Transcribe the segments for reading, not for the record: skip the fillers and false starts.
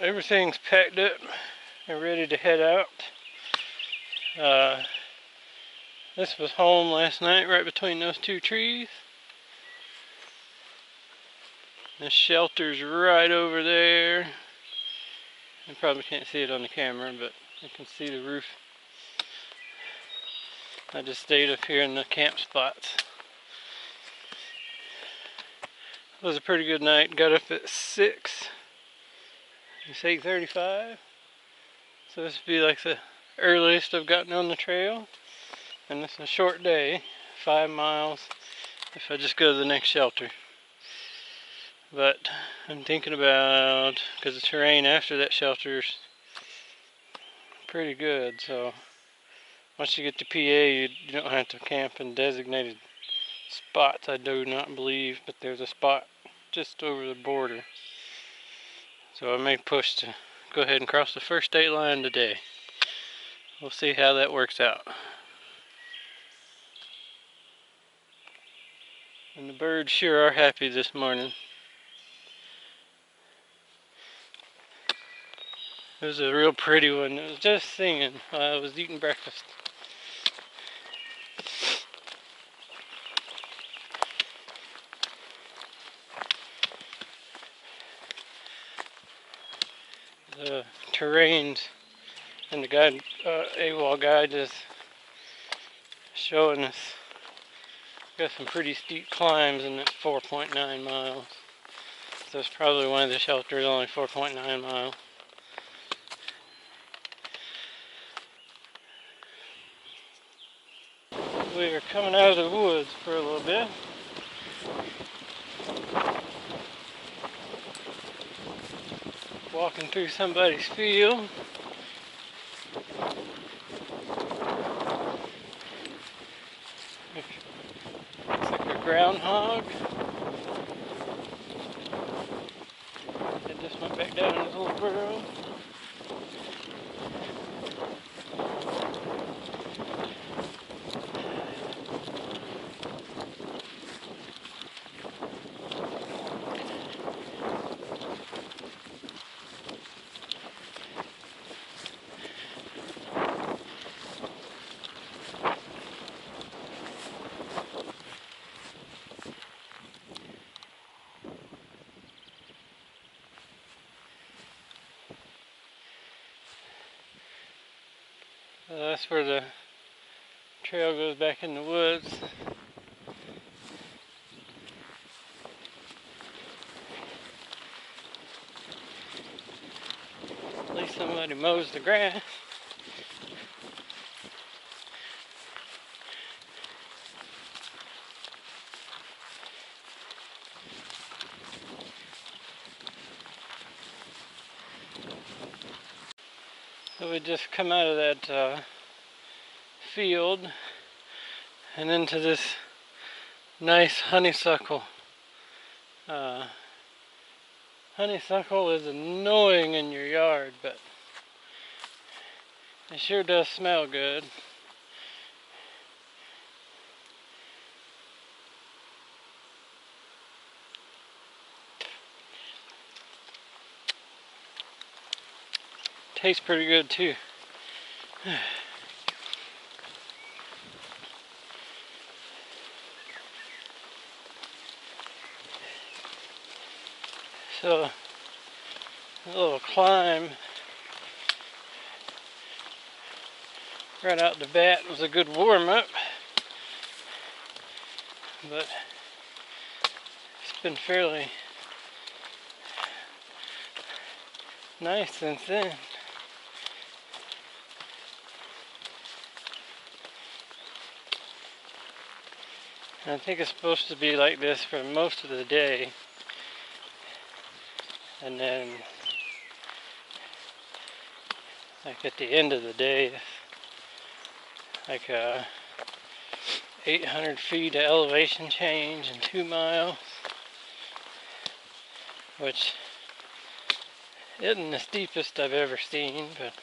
Everything's packed up and ready to head out. This was home last night, right between those two trees. This shelter's right over there. You probably can't see it on the camera, but you can see the roof. I just stayed up here in the camp spots. It was a pretty good night. Got up at 6. It's 8:35. So this would be like the earliest I've gotten on the trail. And this is a short day, 5 miles, if I just go to the next shelter. But I'm thinking about, because the terrain after that shelter's pretty good, so once you get to PA, you don't have to camp in designated spots, I do not believe, but there's a spot just over the border. So I may push to go ahead and cross the first state line today. We'll see how that works out. And the birds sure are happy this morning. It was a real pretty one. It was just singing while I was eating breakfast. The terrains and the guide, AWOL guide is showing us got some pretty steep climbs in that 4.9 miles. So it's probably one of the shelters only 4.9 miles. We are coming out of the woods for a little bit. Walking through somebody's field. Looks like a groundhog. It just went back down in his little burrow. That's where the trail goes back in the woods. At least somebody mows the grass. So we just come out of that field and into this nice honeysuckle. Honeysuckle is annoying in your yard, but it sure does smell good. Tastes pretty good too. So a little climb right out the bat was a good warm-up, but it's been fairly nice since then. And I think it's supposed to be like this for most of the day, and then like at the end of the day, like 800 feet of elevation change in 2 miles, which isn't the steepest I've ever seen, but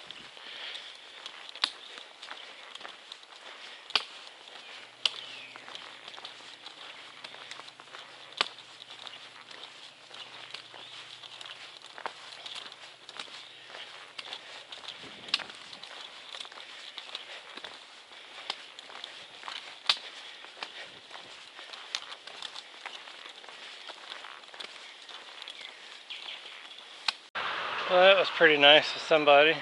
Well, that was pretty nice of somebody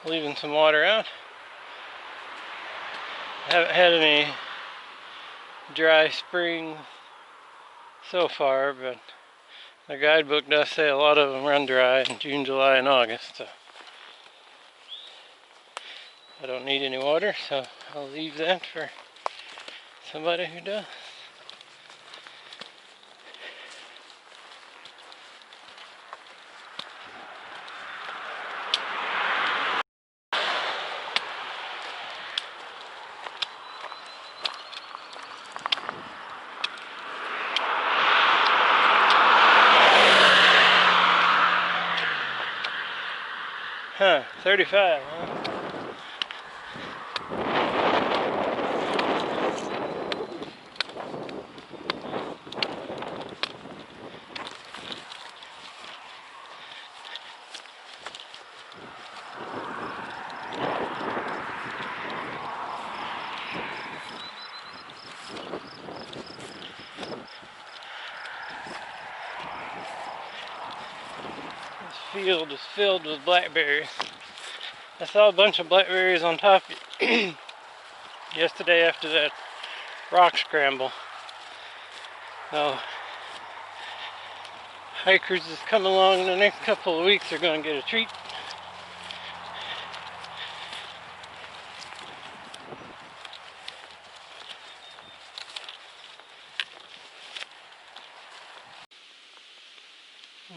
leaving some water out. I haven't had any dry spring so far, but the guidebook does say a lot of them run dry in June, July, and August. So I don't need any water, so I'll leave that for somebody who does. Huh, 35, huh? This field is filled with blackberries. I saw a bunch of blackberries on top yesterday after that rock scramble. So hikers that's come along in the next couple of weeks are going to get a treat.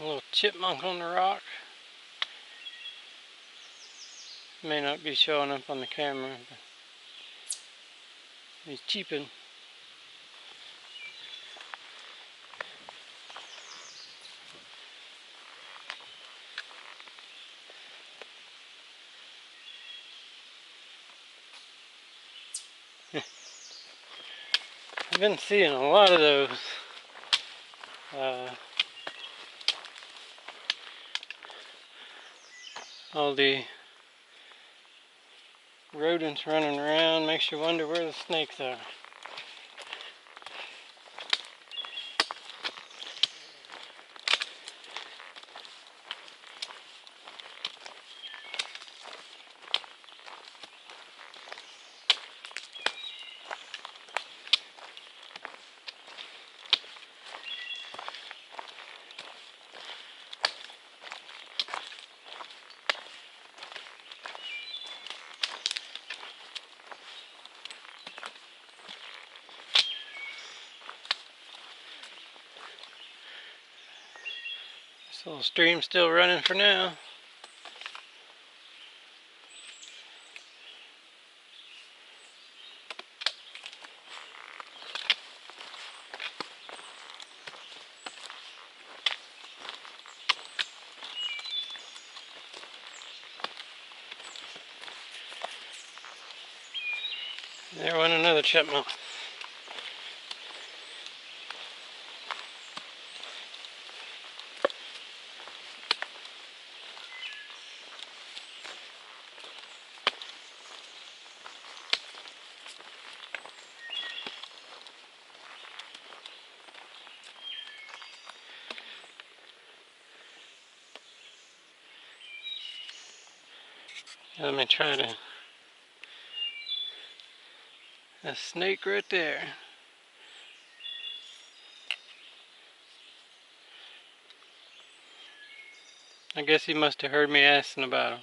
A little chipmunk on the rock. May not be showing up on the camera, but he's cheeping. I've been seeing a lot of those all the rodents running around. Makes you wonder where the snakes are. This little stream's still running for now. There went another chipmunk. Let me try to... A snake right there. I guess he must have heard me asking about him.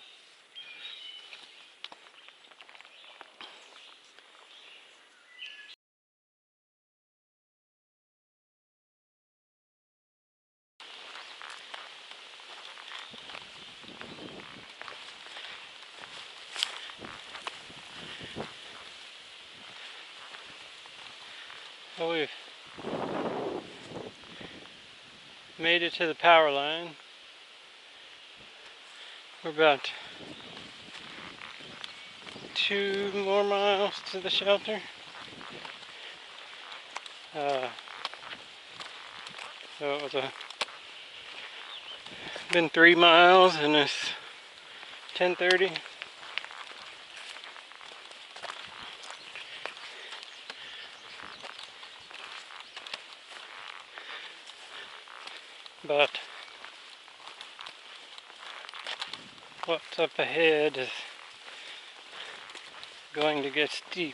Well, we've made it to the power line. We're about 2 more miles to the shelter. So it was been 3 miles and it's 10:30. But what's up ahead is going to get steep.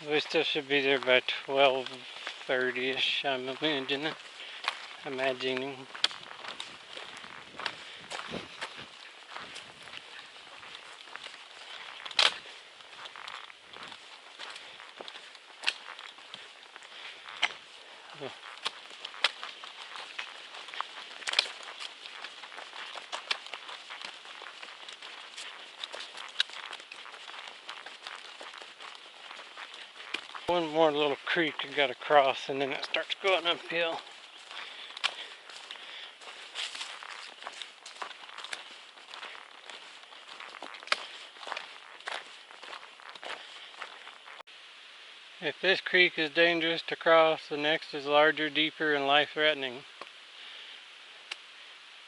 We still should be there by 12:30ish, I'm imagining. One more little creek I gotta cross, and then it starts going uphill. If this creek is dangerous to cross, the next is larger, deeper, and life-threatening.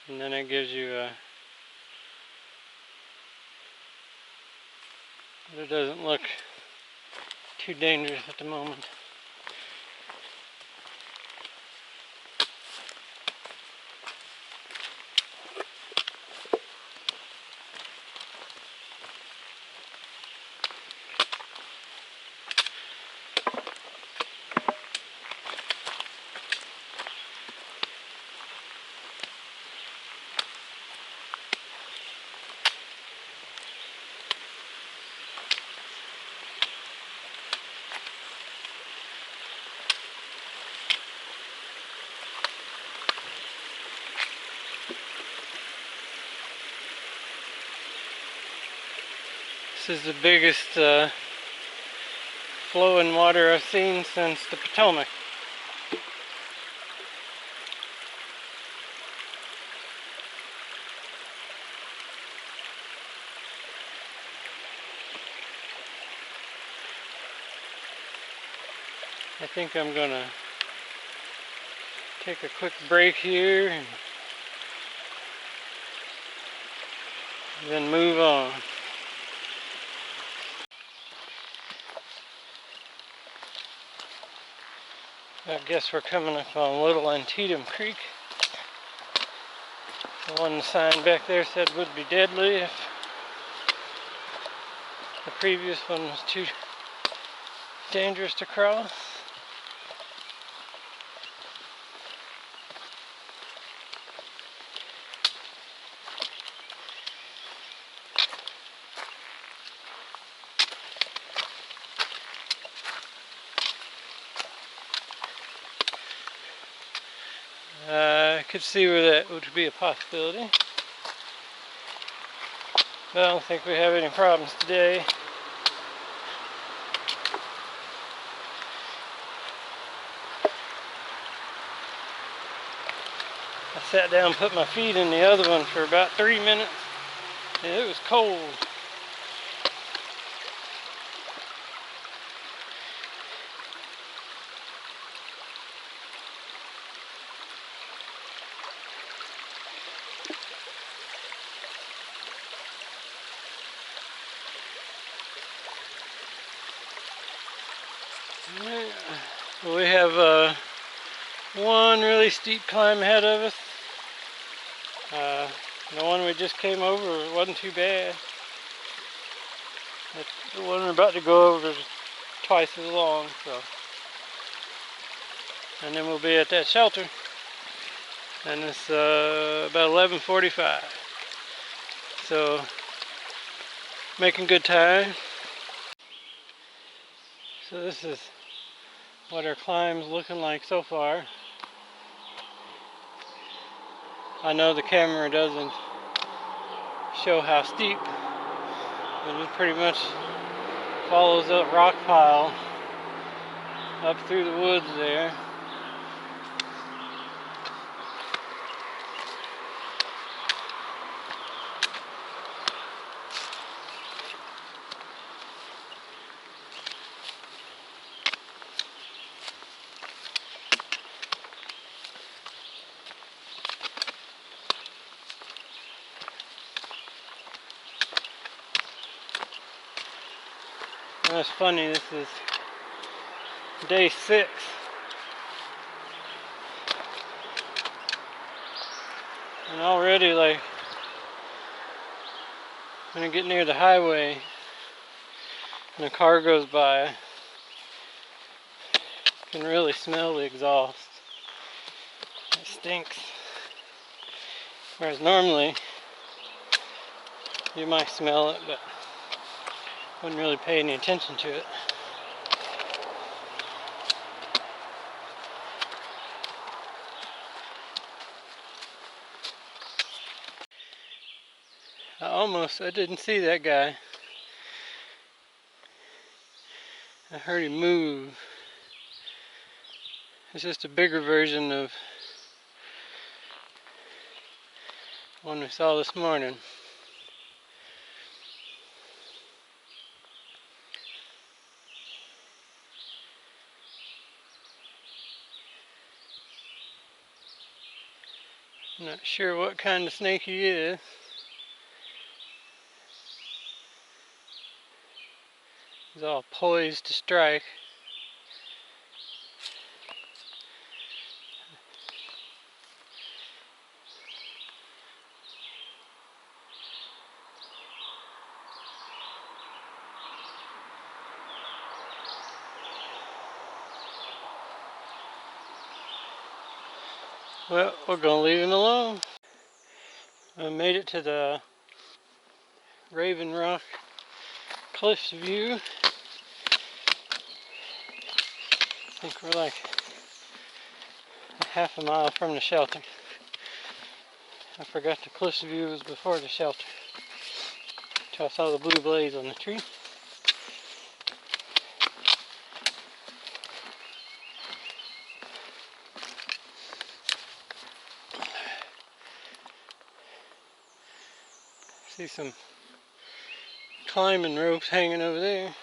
And then it gives you a... But it doesn't look too dangerous at the moment. This is the biggest flowing water I've seen since the Potomac. I think I'm gonna take a quick break here and then move on. I guess we're coming up on Little Antietam Creek. The one sign back there said would be deadly if the previous one was too dangerous to cross. I could see where that would be a possibility, but I don't think we have any problems today. I sat down and put my feet in the other one for about 3 minutes, and it was cold. We have one really steep climb ahead of us. The one we just came over wasn't too bad. The one we're about to go over is twice as long, so. And then we'll be at that shelter, and it's about 11:45. So, making good time. So this is what our climb's looking like so far. I know the camera doesn't show how steep, but it pretty much follows that rock pile up through the woods there. And it's funny, this is day 6. And already, like, when I get near the highway and a car goes by, I can really smell the exhaust. It stinks. Whereas normally, you might smell it, but wouldn't really pay any attention to it. I didn't see that guy. I heard him move. It's just a bigger version of one we saw this morning. I'm not sure what kind of snake he is. He's all poised to strike. Well, we're gonna leave him alone. I made it to the Raven Rock Cliffs View. I think we're like a half a mile from the shelter. I forgot the Cliffs View was before the shelter. Until I saw the blue blaze on the tree. See some climbing ropes hanging over there.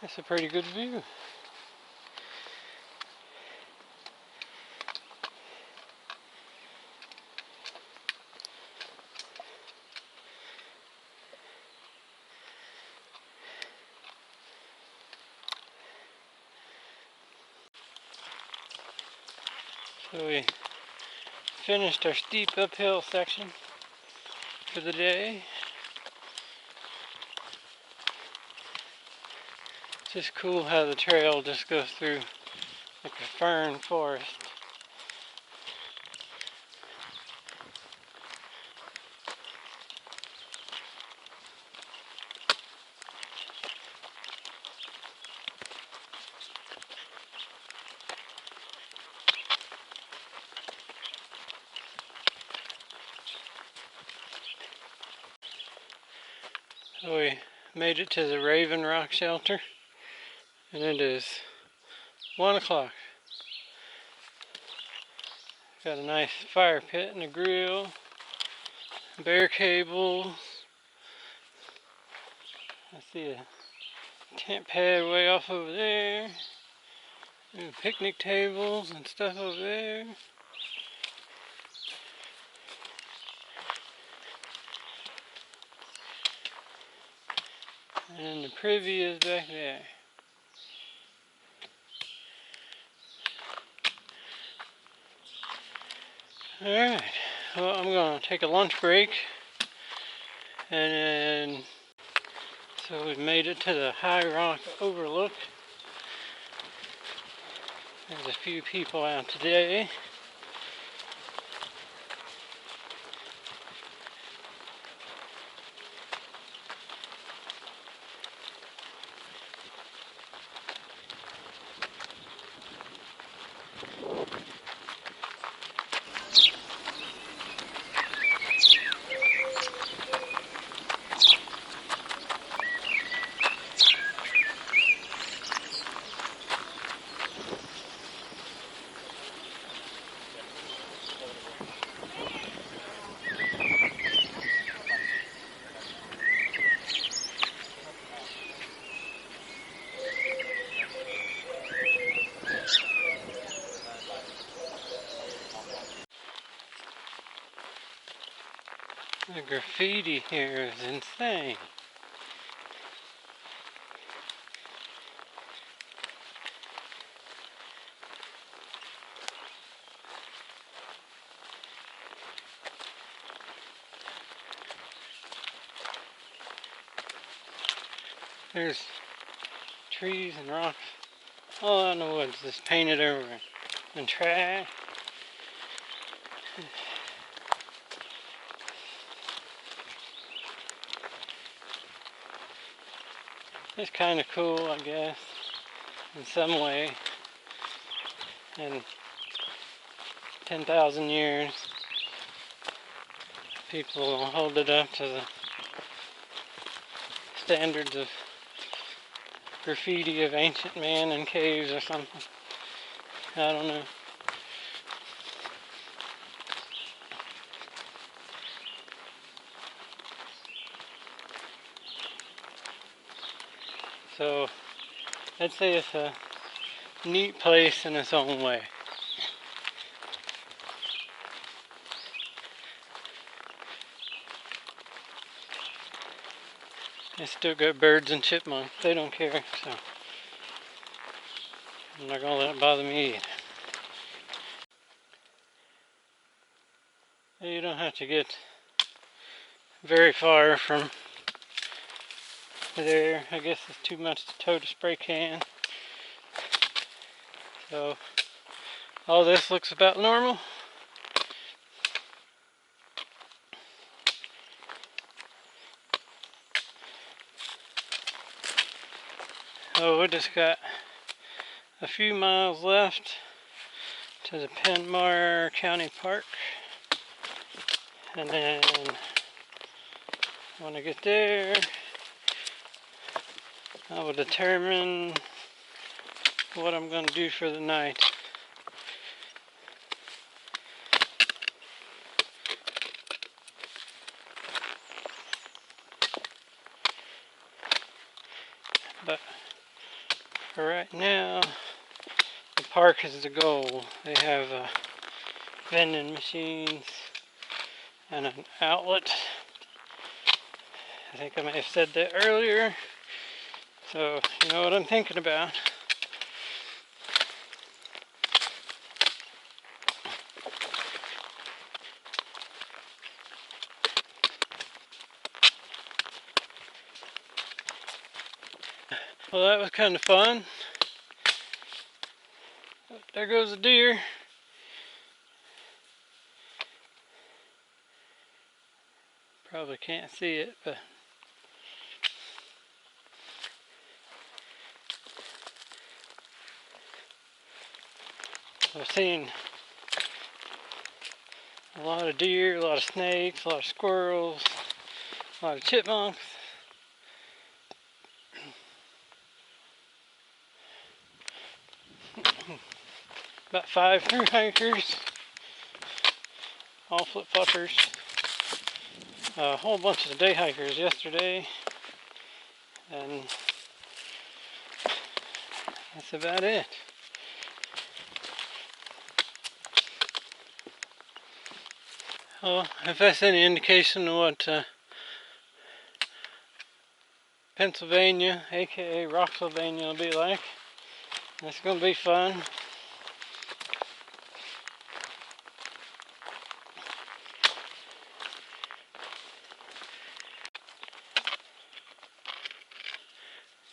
That's a pretty good view. So we finished our steep uphill section for the day. It's just cool how the trail just goes through like a fern forest. So we made it to the Raven Rock Shelter, and it is 1 o'clock. Got a nice fire pit and a grill, bear cable. I see a tent pad way off over there, and picnic tables and stuff over there. And the privy is back there. Alright, well, I'm going to take a lunch break, and then, so we've made it to the High Rock Overlook. There's a few people out today. The graffiti here is insane. There's trees and rocks all out in the woods, just painted over, and trash. It's kind of cool, I guess, in some way. In 10,000 years, people will hold it up to the standards of graffiti of ancient man in caves or something. I don't know. So, I'd say it's a neat place in its own way. They still got birds and chipmunks. They don't care, so I'm not gonna let it bother me either. You don't have to get very far from there. I guess it's too much to tote a spray can. So all this looks about normal. Oh, we just got a few miles left to the Penmar County Park, and then when I get there, I will determine what I'm going to do for the night. But for right now, the park is the goal. They have vending machines and an outlet. I think I may have said that earlier. So you know what I'm thinking about. Well, that was kind of fun. There goes a deer. Probably can't see it, but I've seen a lot of deer, a lot of snakes, a lot of squirrels, a lot of chipmunks. About 5 through hikers, all flip-floppers. A whole bunch of day hikers yesterday, and that's about it. Well, if that's any indication of what Pennsylvania, aka Rocksylvania, will be like, it's going to be fun.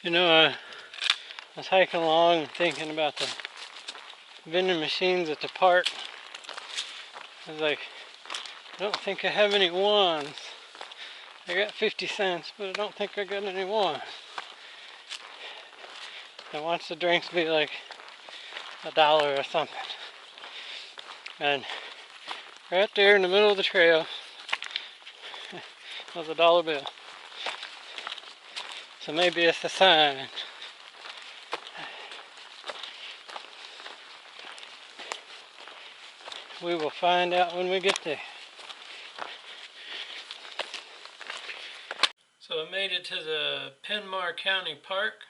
You know, I was hiking along and thinking about the vending machines at the park. I was like, I don't think I have any ones. I got 50 cents, but I don't think I got any ones. I want the drinks to be like $1 or something. And right there in the middle of the trail was a dollar bill. So maybe it's a sign. We will find out when we get there. So I made it to the Penmar County Park,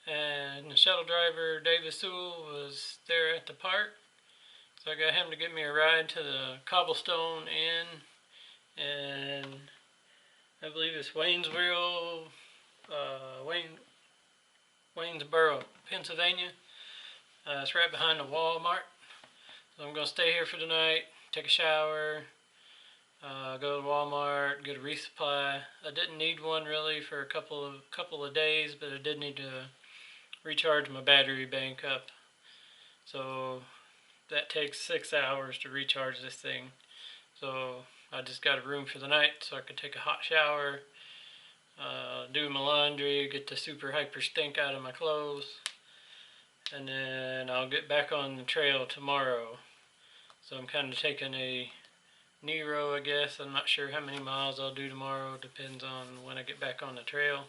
and the shuttle driver David Sewell was there at the park. So I got him to give me a ride to the Cobblestone Inn, and I believe it's Waynesboro, Waynesboro, Pennsylvania. It's right behind the Walmart. So I'm gonna stay here for the night, take a shower, go to Walmart, get a resupply. I didn't need one really for a couple of days, but I did need to recharge my battery bank up. So that takes 6 hours to recharge this thing. So I just got a room for the night so I could take a hot shower, do my laundry, get the super hyper stink out of my clothes, and then I'll get back on the trail tomorrow. So I'm kind of taking a Nero, I guess. I'm not sure how many miles I'll do tomorrow. Depends on when I get back on the trail.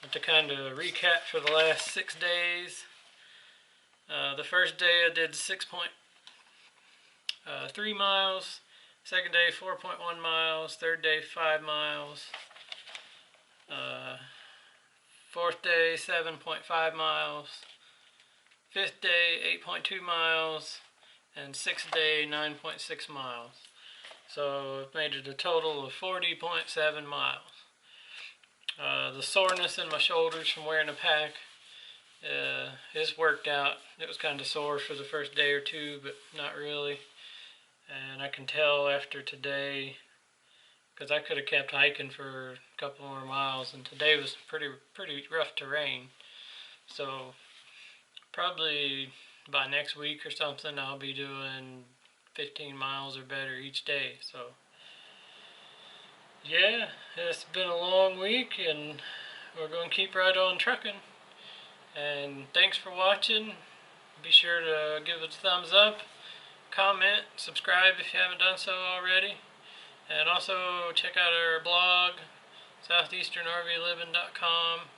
But to kind of recap for the last 6 days, the first day I did 6.3 miles. Second day 4.1 miles. Third day 5 miles. Fourth day 7.5 miles. Fifth day 8.2 miles. And sixth day 9.6 miles. So I've made it a total of 40.7 miles. The soreness in my shoulders from wearing a pack is worked out. It was kind of sore for the first day or two, but not really. And I can tell after today, because I could have kept hiking for a couple more miles, and today was pretty rough terrain. So probably by next week or something, I'll be doing 15 miles or better each day. So yeah, it's been a long week, and we're going to keep right on trucking. And thanks for watching. Be sure to give it a thumbs up, comment, subscribe if you haven't done so already. And also check out our blog, southeasternrvliving.com.